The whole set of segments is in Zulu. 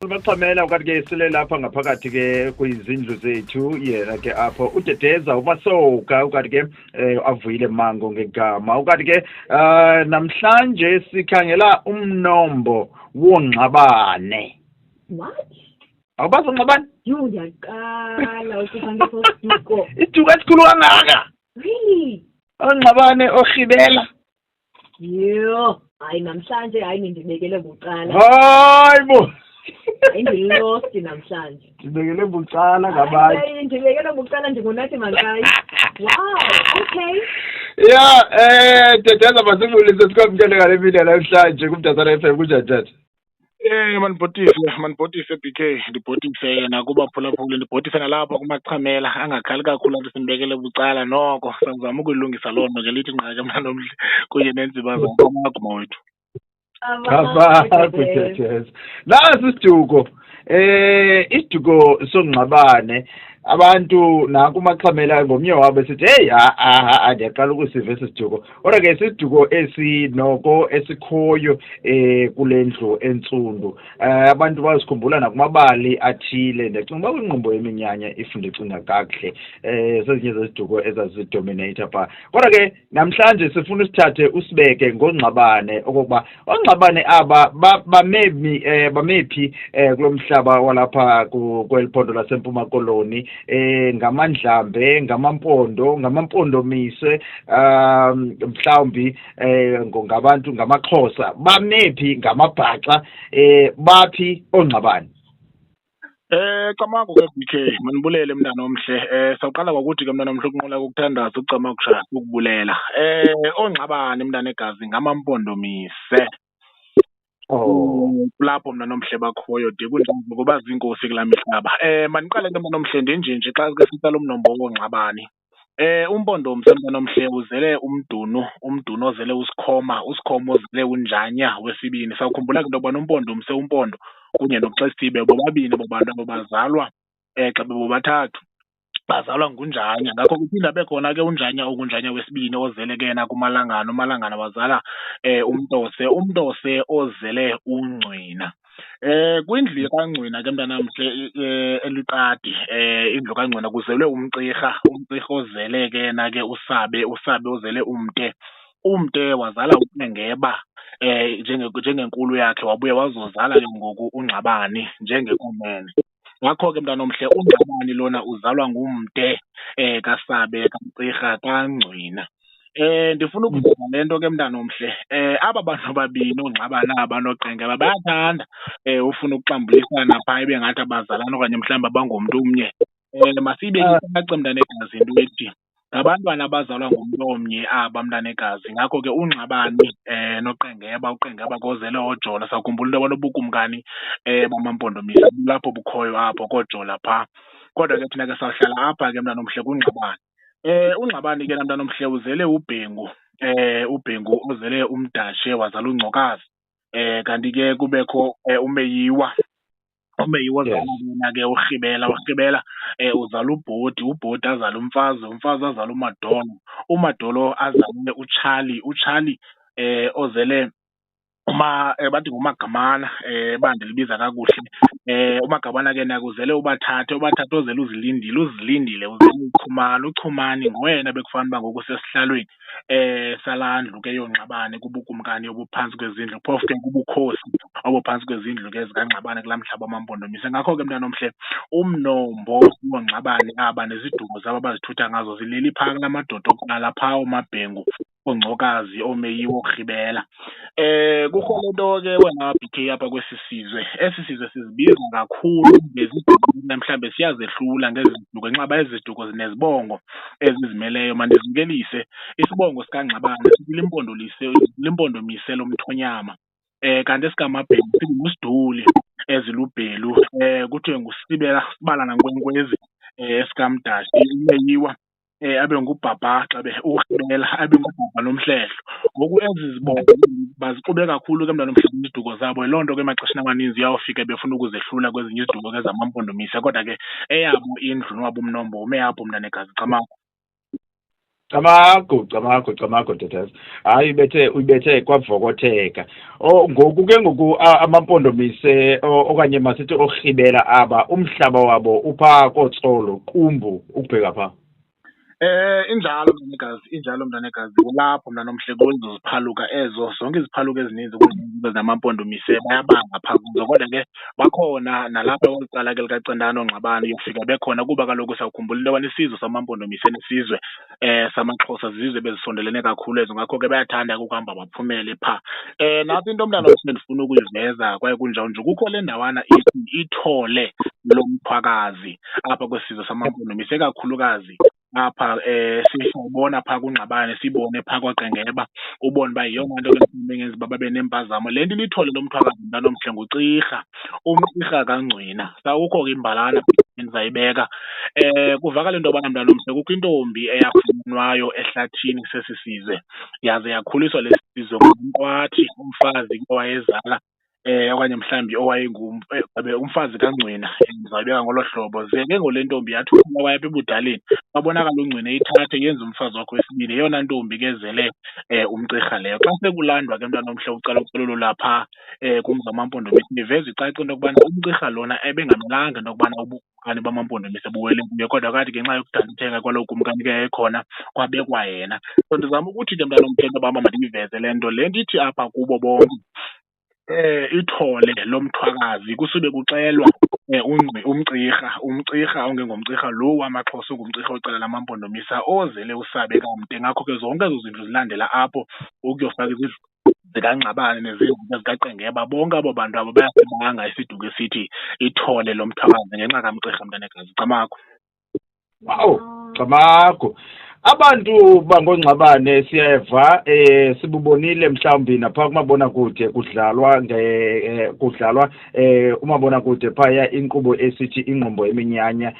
Maxamela ukathi ke sile lapha ngaphakathi ke kwizindlu zethu yena ke apho udedeza ubasoka ukathi ke avuyile mango ngegama ukathi ke namhlanje sikhangela umnombo wongxabane. What? Awubazi ungxabane? Yho, ndiyaqala ukufanele isiduko. Iduko esikhulu kangaka. Really? Ongxabane orhibela. Yho, hayi namhlanje hayi nindibekele bucala. Hayi bo. Hayi ndilost namhlanje. Ndibekele bucala ngabanye. Hayi ndibekele bucala ndingunathi mankayi. Wow, okay. Yeah, dedeza masivulise sikwamkele ngale mini namhlanje kumdazana FM kunjani? manibhotise BK ndibhotise yena kubaphulaphuli ndibhotise nalapha kumachamela angakhali kakhulu nto simbekele bucala noko sizama ukuyilungisa loo nto ngelithi nqake mna nomhle kunye nenzima zamaguma wethu. Kudedeza nasi isiduko isiduko songxabane abantu naku maxhamela ngomnye wabo sithi hey ndiyaqala ukusiva isiduko kodwa ke isiduko esinoko esikhoyo kulendlu entsundu abantu bazikhumbula nakumabali athile ndicinga uba kwingqumbo yeminyanya ifunde icinga kakuhle sezinye zeziduko ezazidominate pha kodwa ke namhlanje sifuna usithathe usibeke ngongxabane okokuba ongxabane aba bamephi kulo mhlaba walapha kweliphondo lasempuma koloni ngamandlambe ngamampondomise mhlawumbi ngabantu ngamaXhosa bamephi ngamabhaxa baphi ongxabane. Camagu ke BK manibulele mntana omhle sawuqala ngokuthi ke mntana omhle ukunqula ukuthandaza ucama ukushaya ukubulela ongxabane mntana egazi ngamampondomise. Lapho mna nomhle bakhoyo de kunjani ngoba zinkosi kula mihlaba. Maniqale ke mna nomhle ndenjenje xa ke sitsala umnombo wongxabane. Umpondomise mna nomhle uzele umdunu ozele usikhoma ozele unjanya wesibini. Sawukhumbula ke into yobana umpondo kunye noXesibe bobabini bobantu bazalwa xa bebobathathu bazalwa ngunjanya. Ngakho kuphinda bekhona ke unjanya wesibini ozele ke yena umalangana wazala umntose ozele ungcwina. Kwindlu kaNgcwina ke mntana mhle eliqadi indlu kaNgcwina kuzelwe umcirha ozele ke yena ke usabe ozele umte wazala uNgeba njengenkulu yakhe wabuye wazozala ke ngoku ungxabane njengekumene. Ngakho ke mntana omhle ungxabane lona uzalwa ngumde kaSabe kaMcirha kaNgcwina. Ndifuna ukuveza le nto ke mntana omhle aba bantu babini ongxabane aba noQengeba bayathanda ufuna ukuxambulisana phaa ibe ngathi abazalana okanye mhlawumbi abangomntu omnye. Masiyibeke icacile mntana egazi into ethi ngabantwana abazalwa ngumntu omnye aba mntana egazi. Ngakho ke ungxabane uQengeba kozele oJola sawukhumbula into yobana ubukumkani bamampondomise lapho bukhoyo apho kooJola phaa. Kodwa ke thina ke sawuhlala apha ke mntana omhle kungxabane. Ungxabane ke mntana omhle uzele uBhengu ozele uMdashe wazala uNgcokazi. Kanti ke kubekho uMeyiwa ozala yena ke uRhibela uzala uBhodi azala umfazi azala uMadolo azale uCharlie ozele bathi nguMagamana bandilibiza kakuhle. uMagamana ke nakuzele ubathathe ozele uzilindile uzele uChumani ngoyena bekufanele uba ngoku sesihlalweni salandlu ke yongxabane kubukumkani obuphantsi kwezindlu phofu ke kubukhosi obuphantsi kwezindlu ke zikaNgxabane kulaa mhlaba wamampondomise. Ngakho ke mntana omhle umnombo wongxabane aba nezidumo zabo abazithutha ngazo zileli phaa kula madoda okuqala phaa oMabhengu oNgcokazi oMeyiwa oRhibela. Kukho le nto ke wena BK apha kwesi sizwe. Esi sizwe sizibiza kakhulu ngeziduko mhlawumbe siyazehlula ngezi ziduko nxaba ezi ziduko zinezibongo ezizimeleyo. Mandizinkelise isibongo sikaNgxabane limpondomise lomthonyama. Kanti esikaMabhengu singuSiduli ezilubhelu kuthiwe nguSibala Nkwenkwezi esikaMdashe uMeyiwa abe ngubhabha uRhibela abe ngubhabha nomhlehlo. Ngoku ezi zibongo bazixube kakhulu ke mntana omhle iziduko zabo. Yiloo nto ke maxesheni amaninzi uyawufika befuna ukuzehlula kwezinye iziduko ke zamampondomise kodwa ke eyabo indlu nowabo umnombo ume apho mntana egazi Camagu. Camagu Teteza. Hayi uyibethe kwavokotheka. Ngoku ke ngoku amampondomise okanye masithi orhibela aba umhlaba wabo upha kotsolo qumbu ukubheka pha. Injalo mntanegazi kulapho mna nomhle kwezo ziphaluka ezo zonke iziphaluka ezininzi kwezinto zamampondomise bayabanga phaa kuzo, kodwa ke bakhona nalapha kwicala ke likacendana ongxabane uyofika bekhona kuba kaloku sawukhumbula into yobana isizwe samampondomise nesizwe samaXhosa zizwe bezisondelene kakhulu ezo, ngakho ke bayathanda ukuhamba baphumele phaa. Nathi into mntana ndifuna ukuyiveza kwaye kunjalo nje kukho le ndawana ithi ithole lomthwakazi apha kwesizwe samampondomise kakhulukazi apha siyibona phaa kungxabane, sibone phaa kwaqengeba, ubone uba yiyona nto ke mengenzi uba babe nempazamo. Le nto ilithole lomthwakazi mntanomhle nguCirha, uMcirha kaNgcwina. Sawukho ke imbalana ndizayibeka. Kuvakala into yobana mntanomhle kukho intombi eyafunyanwayo ehlathini sesi sizwe yaze yakhuliswa lesi sizwe ngumqwathi, umfazi owayezala okanye mhlawumbi umfazi kaNgcwina, ndizayibeka ngolo hlobo. Ze ke ngole ntombi yathunyelwa wayapha ebudaleni, babonakala uNgcwina eyithathe yenze umfazi wakhe wesibini. Yeyona ntombi ke ezele uMcirha leyo. Xa sekulandwa ke mntanomhle ucala ucalulo lapha kumzi wamampondomise, iveza icace into yokubana uMcirha lona ebengamelanga into yokubana ubukumkani bamampondomise buwele kuye, kodwa kathi ngenxa yokudandatheka kwalo kumkani ke yayikhona kwabekwa yena. So ndizama ukuthi ke mntanomhle into yoba mandiyiveze le nto ithi apha kubo bonke ithole lomthwakazi kusube kuxelwa uMcirha ongengomcirha lo wamaXhosa, ungumcirha wecala lamampondomisa ozele usabe kamde. Ngakho ke zonke ezo zinto zilandela apho ukuyofaka izindlu zikaNgxabane nezindlu zikaqengeba, bonke abo bantu abo bayasibanga isiduko esithi ithole lomthwakazi ngenxa kaMcirha mntanegazi. Camagu. Wow, Camagu. Abantu bangongxabane siyeva sibubonile mhlawumbi napha kumabonakude kudlalwa umabonakude phaya inkqubo esithi ingqombo eminyanya,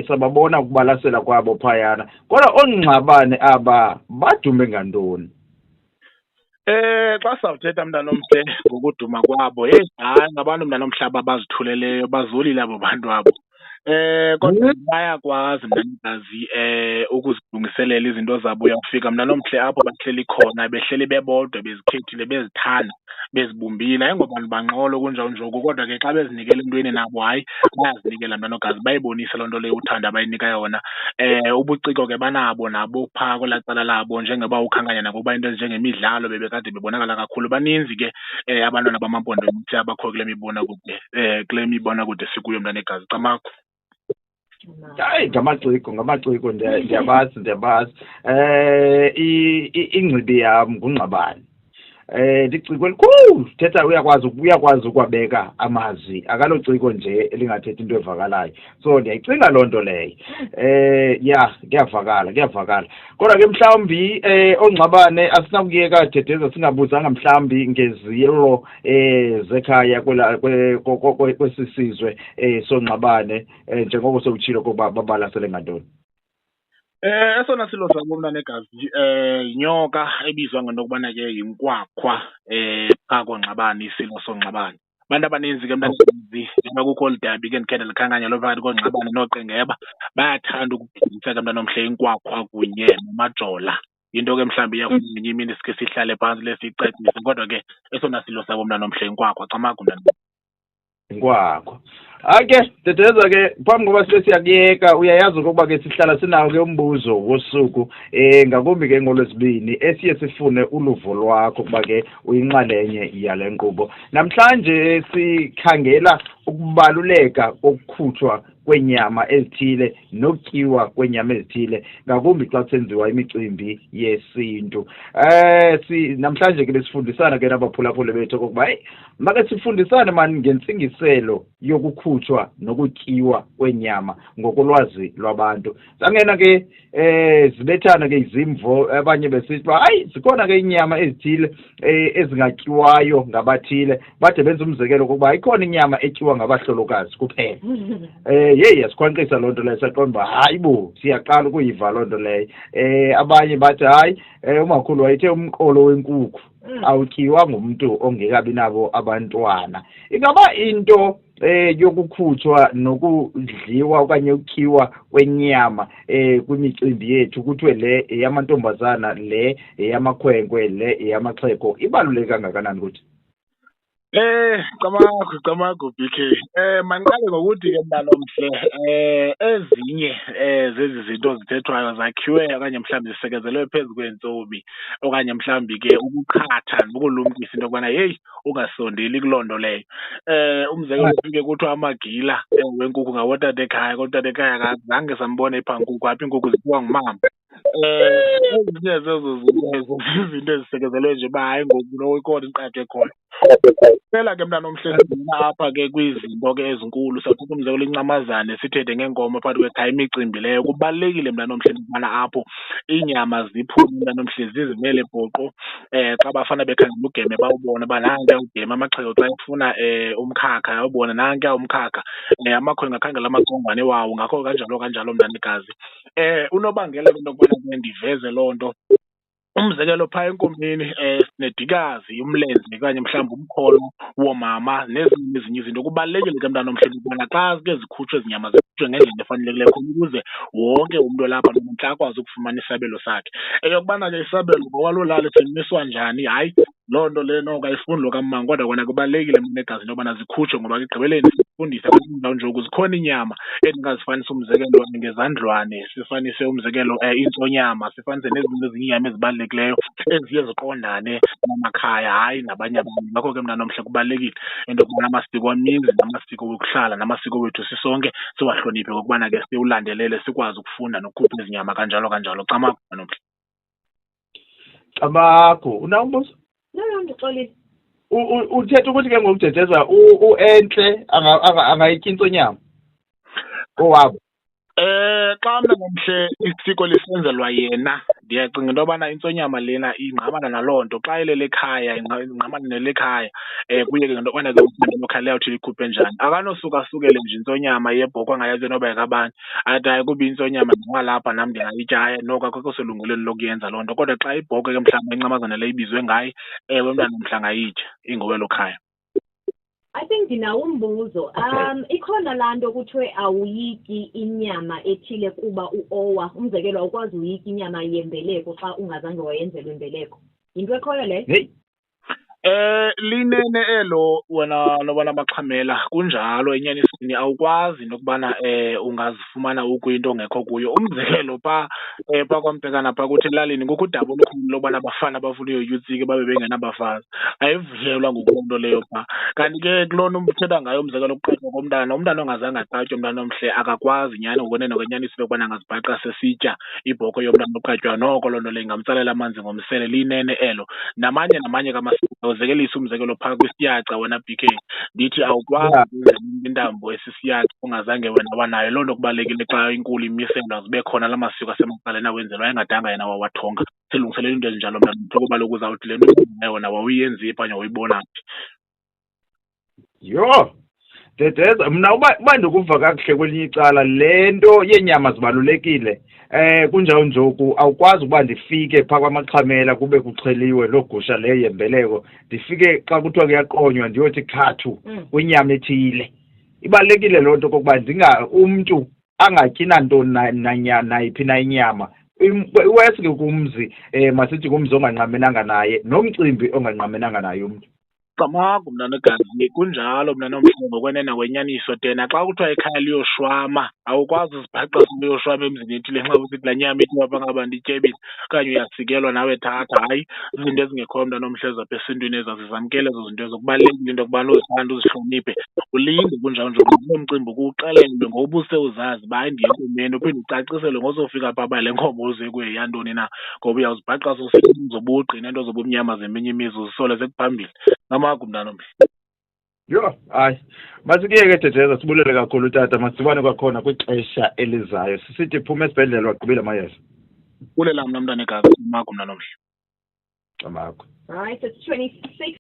sababona ukubalasela kwabo phayana, kodwa ongxabane aba badume ngantoni? Xa sawuthetha mntanomhle ngokuduma kwabo, hayi ngabantu mntanomhlaba abazithuleleyo, bazolile abo bantu abo. Kodwa bayakwazi mntanikazi ukuzilungiselela izinto zabo. Uyawufika mntanomhle apho bahleli khona, behleli bebodwa, bezikhethile, bezithanda, bezibumbile, ayingobantu banqolo kunjalo njoku, kodwa ke xa bezinikela entweni nabo hayi bayazinikela mntanokazi, bayibonise loo nto leyo uthando abayinika yona. Ubuciko ke banabo nabo phaa kwelaa cala labo, njengoba ukhankanya nabo uba into ezinjengemidlalo bebekade bebonakala kakhulu. Baninzi ke abantwana bamampondomise abakho kule mibonakude sikuyo mntanegazi. Camagu. Hayi ngamaciko ndiyabazi. Ingcibi yam nguNgxabane. Liciko elikhulu, thetha uyakwazi ukwabeka amazwi, akalociko nje elingathethi into evakalayo. So ndiyayicinga loo nto leyo. Kuyavakala. Kodwa ke mhlawumbi ongxabane asinakuyeka Teteza singabuzanga mhlawumbi ngezilo zekhaya kwesisizwe songxabane, njengoko sewutshilo kokuba babalasele ngantoni. Esona silo sabo mntanegazi yinyoka ebizwa ngento yokubana ke yinkwakhwa phaa koNgxabane, isilo soNgxabane. Abantu abaninzi ke mntanegazi njengoba kukho olu dabi ke ndikhe ndalikhankanya phakathi koNgxabane noQengeba, bayathanda ukubhekisa ke mntanomhle inkwakhwa kunye namajola. Into ke mhlawumbi iyafuna ngenye imini sikhe sihlale phantsi lesiyicacise, kodwa ke esona silo sabo mntanomhle inkwakhwa. Camagu mntanomhle. Inkwakhwa. Ake Teteza ke phambi koba sibe siyakuyeka, uyayazi ukuba ke sihlala sinawo ke umbuzo wosuku ngakumbi ke ngolwesibini esiye sifune uluvo lwakho kuba ke uyinxalenye yale nkqubo. Namhlanje sikhangela ukubaluleka kokukhutshwa kwenyama ezithile nokutyiwa kwenyama ezithile, ngakumbi xa kusenziwa imicimbi yesintu. Namhlanje ke besifundisana ke nabaphulaphuli bethu okokuba make sifundisane mani ngentsingiselo yokukhutshwa nokutyiwa kwenyama ngokolwazi lwabantu. Sangena ke zibethana ke izimvo, abanye besithi uba hayi zikhona ke inyama ezithile ezingatyiwayo ngabathile, bade benza umzekelo kokuba ikhona inyama etyiwa ngabahlolokazi kuphela. Yasikhwankqisa loo nto leyo, saqonda uba hayi bo siyaqala ukuyiva loo nto leyo. Abanye bathi hayi umakhulu wayethe umqolo wenkukhu awutyiwa ngumntu ongekabi nabo abantwana. Ingaba into yokukhutshwa nokudliwa okanye ukhiwa kwenyama kwimicimbi yethu kuthiwe le eyamantombazana, le eyamakhwenkwe, le eyamaxhego ibaluleke kangakanani kuthi? Camagu BK. Mandiqale ngokuthi ke mntanomhle ezinye zezi zinto zithethwayo zakhiwe okanye mhlawumbi zisekezelwe phezu kweentsomi okanye mhlawumbi ke ukukhatha nokulumkisa into yokubana heyi ungasondeli kuloo nto leyo. Umzekelo ufike kuthiwa amagila wenkukhu ngawotatekhaya, kotatekhaya akazange sambone phaa nkukhu, apha iinkukhu zityiwa ngumama. Ezinye zezo izinto ezisekezelwe nje uba hayi ngoku lo ikhona inkqatho ekhona. Phela ke mntanomhle singena apha ke kwizinto ke ezinkulu, sawuthatha umzekelo incamazane sithethe ngeenkomo phakathi kwekhaya, imicimbi leyo. Kubalulekile mntanomhle ukubana apho iinyama ziphume mntanomhle zizimele poqo. Xa bafana bekhangela ugeme bawubone uba nankuya ugeme, amaxhego xa efuna umkhakha awubone nankuya umkhakha. Amakhwenkwe akhangela amaqongwane wawo, ngakho kanjalo mntanikazi. Unobangela kwento yokubana ndiveze loo nto, umzekelo phaa enkomeni sinedikazi, umlenze okanye mhlawumbi umkholo woomama nezinye izinto. Kubalulekile ke mntanomhle ukubana xa ke zikhutshwe ezi nyama zikhutshwe ngendlela efanelekileyo khona ukuze wonke umntu olapha nomntle akwazi ukufumana isabelo sakhe. Eyokubana ke isabelo ngokwaloo lali simiswa njani, hayi loo nto leyo noko ayifuni lo kamama, kodwa kona kubalulekile mnekazi into yobana zikhutshwe ngoba ekugqibeleni sifundisa kwezinye indawo njoku zikhona iinyama endingazifanisa umzekelo ngezandlwane, sifanise umzekelo intsonyama, sifanise nezinye iinyama ezibalulekileyo eziye ziqondane namakhaya hayi nabanye abantu. Ngakho ke mntanomhle kubalulekile into yokubana amasiko amizi namasiko wokuhlala namasiko wethu sisonke siwahloniphe ngokubana ke siwulandelele, sikwazi ukufunda nokukhupha ezi nyama kanjalo. Camagu mntanomhle. Camagu, unawumbuzo? Ndixolile. Uthetha ukuthi ke ngokudedeza uenhle angayityi intsonyama owabo? Xa mntanomhle isiko lisenzelwa yena, ndiyacinga into yobana intsonyama lena ingqamana naloo nto. Xa elele ekhaya ingqamana nelekhaya. Kuye ke ngento yobana ke umntana lokhaya liyawuthi likhuphe njani. Akanosuka asukele nje intsonyama yebhokhwe angayazi noba yekabani athi hayi kuba intsonyama ndingalapha nam ndingayitya. Noko akekho selungelweni lokuyenza loo nto, kodwa xa ibhokhwe ke mhlawumbi incamazana le ibizwe ngaye, ewe mntanomhle angayitya, ingowelo khaya. I think ndinawo umbuzo. Ikhona laa nto kuthiwe awuyiki inyama ethile kuba uowa. Umzekelo awukwazi uyika inyama yembeleko xa ungazange wayenzelwa imbeleko. Yinto ekhoyo leyo? Linene elo wena nobana baxhamela, kunjalo enyanisweni awukwazi nokubana ungazifumana ukuyinto ongekho kuyo. Umzekelo phaa kwamtekana phaa kuthi elalini kukho udaba olukhulu lobana abafana abafuna uyoyutsika babe bengenabafazi. Ayivuyelwa ngokuloo nto leyo phaa. Kanti ke kulona uthetha ngayo umzekelo ukuqatywa komntana, umntana ongazange aqatywe mntanomhle akakwazi nyhani ngokwenene ngokwenyanisweni ukubana angazibhaqa sesitya ibhokhwe yomntana oqatywayo. Noko loo nto leyo ingamtsalela amanzi ngomsele, linene elo. Namanye kamasiko awuzekelisa umzekelo phaa kwisiyaca wena BK, ndithi awukwazi ukwenza intambo esisiyaca ungazange wena wanayo. Loo nto kubalulekile xa inkulu imiselwa zibe khona la masiko asemacaleni awenzelwa engadanga yena wawathonga. Silungiselela into ezinjalo mntanomhle kuba kaloku uzawuthi le nto yona wawuyenzi phaa wawuyibona phi. Yho, Dedeza, mna uba ndikuva kakuhle kwelinye icala le nto yeenyama zibalulekile. Kunjalo njoku awukwazi ukuba ndifike phaa kwamaxhamela kube kuxheliwe loo gusha leyo yembeleko, ndifike xa kuthiwa kuyaqonywa ndiyothi khathu kwinyama ethile. Ibalulekile loo nto kokuba umntu angatyi nanto nayiphi na inyama. Iweske kumzi masithi kumzi ongangqamenanga naye nomcimbi ongangqamenanga naye umntu. Camagu mntanagazi, kunjalo mntanomhle ngokwenena kwenyaniso. Tena xa kuthiwa ekhaya liyoshwama awukwazi uzibhaqa uyoshwama emzini ethile nxa usithi laa nyama ityiwa phaa ngabantu ityebile okanye uyasikelwa nawe thatha. Hayi, izinto ezingekhoyo mntanomhle zapha esintwini ezazizamkele ezo zinto ezo. Kubalulekile into yokubana uzithande uzihloniphe, ulinde kunjalo nje kulo mcimbi kuwuxelelwe ngoba usewuzazi uba hayi ndiye enkomeni, uphinde ucaciselwe ngozofika phaa uba le nkomo uze kuyo yantoni na, ngoba uyawuzibhaqa sowusithi uzobugqi neento zobumnyama zeminye imizi uzisole sekuphambili. Camagu mntanomhle. Yho, hayi masikiyeke Dedeza, sibulele kakhulu tata, masibane kwakhona kwixesha elizayo. Sisithi phuma esibhedlele wagqibile amayeza. Bulela mna mntanekazi, camagu mntanomhle. Camagu. Right, it's 26